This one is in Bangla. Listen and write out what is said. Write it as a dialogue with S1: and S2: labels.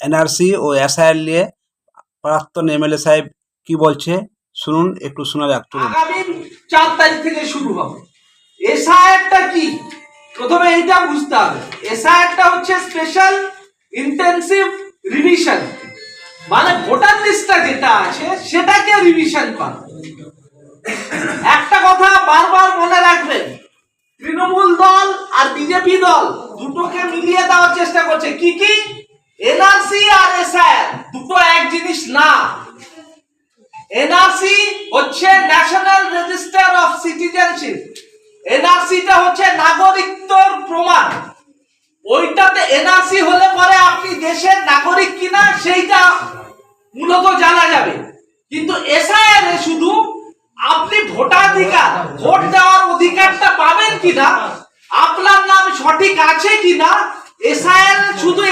S1: এনআরসি ও এসআইআর নিয়ে প্রাক্তন এমএলএ সাহেব কি বলছে শুনুন, একটু শোনা যাক।
S2: আগামী 4 তারিখ থেকে শুরু হবে। এসআইআরটা কি প্রথমে এইটা বুঝতে হবে। এসআইআরটা হচ্ছে স্পেশাল ইন্টেনসিভ রিভিশন, মানে ভোটার লিস্টটা যেটা আছে সেটাকে রিভিশন করা। একটা কথা বারবার মনে রাখবেন, তৃণমূল দল আর বিজেপি দল দুটোকে মিলিয়ে দেওয়ার চেষ্টা করছে। কি কি? এনআরসি আর এসআইআর দুটো এক জিনিস না। এনআরসি হচ্ছে ন্যাশনাল রেজিস্টার অফ সিটিজেনশিপ। এনআরসিটা হচ্ছে নাগরিকত্বর প্রমাণ। ওইটাতে এনআরসি হলে পরে আপনি দেশের নাগরিক কিনা সেইটা মূলত জানা যাবে, কিন্তু এসআইআর এ শুধু আপনি ভোটাধিকার, ভোট দেওয়ার অধিকারটা পাবেন কিনা, আপনার নাম সঠিক আছে কিনা, এসআইআর শুধু